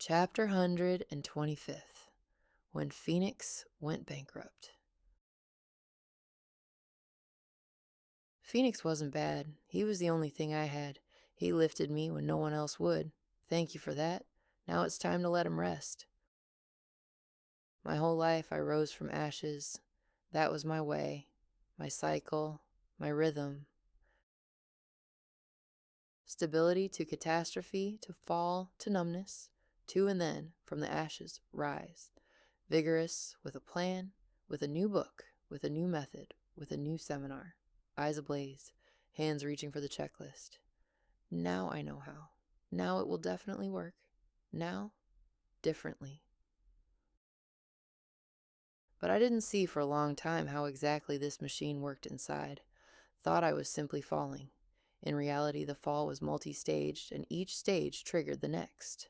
Chapter 125th, When Phoenix Went Bankrupt. Phoenix wasn't bad. He was the only thing I had. He lifted me when no one else would. Thank you for that. Now it's time to let him rest. My whole life I rose from ashes. That was my way, my cycle, my rhythm. Stability to catastrophe, to fall, to numbness, to and then, from the ashes, rise. Vigorous, with a plan, with a new book, with a new method, with a new seminar. Eyes ablaze, hands reaching for the checklist. Now I know how. Now it will definitely work. Now, differently. But I didn't see for a long time how exactly this machine worked inside. Thought I was simply falling. In reality, the fall was multi-staged, and each stage triggered the next.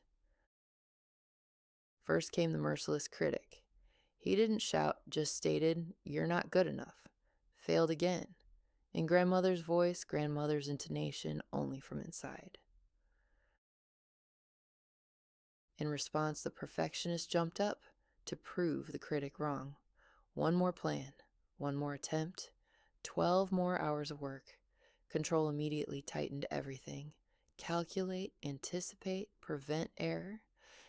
First came the merciless critic. He didn't shout, just stated, "You're not good enough." Failed again. In grandmother's voice, grandmother's intonation, only from inside. In response, the perfectionist jumped up to prove the critic wrong. One more plan, one more attempt, 12 more hours of work. Control immediately tightened everything. Calculate, anticipate, prevent error.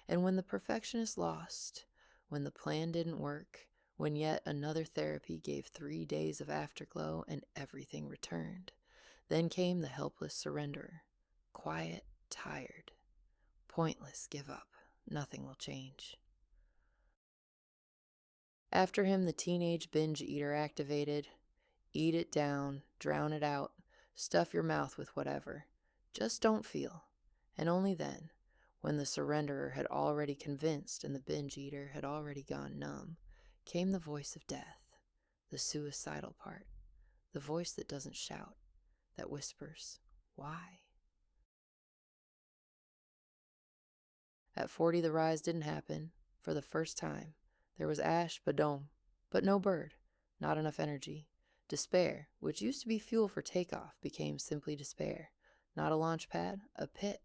And when the perfectionist lost, when the plan didn't work, when yet another therapy gave 3 days of afterglow and everything returned, then came the helpless surrenderer. Quiet, tired. Pointless, give up. Nothing will change. After him, the teenage binge eater activated. Eat it down, drown it out, stuff your mouth with whatever. Just don't feel. And only then, when the surrenderer had already convinced and the binge eater had already gone numb, came the voice of death, the suicidal part, the voice that doesn't shout, that whispers, "Why?" At 40, the rise didn't happen. For the first time, there was ash, badom, but no bird, not enough energy. Despair, which used to be fuel for takeoff, became simply despair. Not a launch pad, a pit.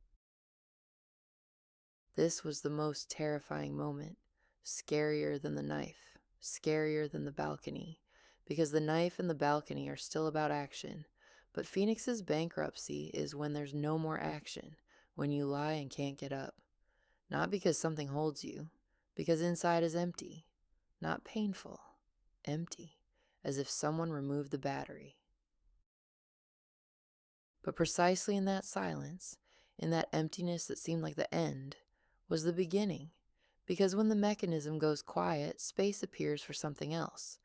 This was the most terrifying moment, scarier than the knife, scarier than the balcony, because the knife and the balcony are still about action, but Phoenix's bankruptcy is when there's no more action, when you lie and can't get up. Not because something holds you, because inside is empty. Not painful, empty, as if someone removed the battery. But precisely in that silence, in that emptiness that seemed like the end, was the beginning, because when the mechanism goes quiet, space appears for something else,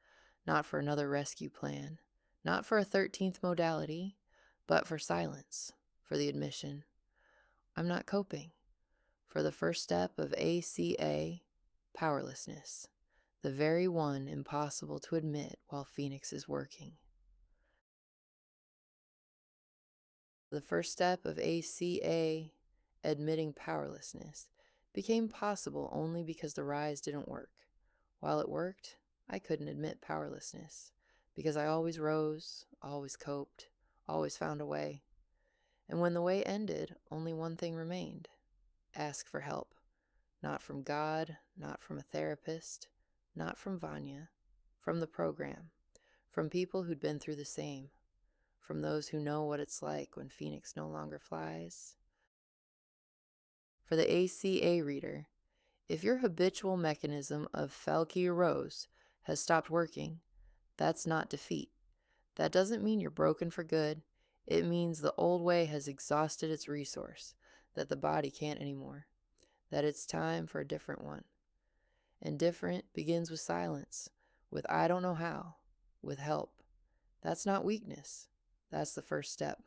not for another rescue plan, not for a 13th modality, but for silence, for the admission, "I'm not coping," for the first step of ACA, powerlessness, the very one impossible to admit while Phoenix is working. The first step of ACA, admitting powerlessness, became possible only because the rise didn't work. While it worked, I couldn't admit powerlessness, because I always rose, always coped, always found a way. And when the way ended, only one thing remained: ask for help. Not from God, not from a therapist, not from Vanya, from the program, from people who'd been through the same, from those who know what it's like when Phoenix no longer flies. For the ACA reader, if your habitual mechanism of Falky Rose has stopped working, that's not defeat. That doesn't mean you're broken for good. It means the old way has exhausted its resource, that the body can't anymore, that it's time for a different one. And different begins with silence, with "I don't know how," with help. That's not weakness. That's the first step.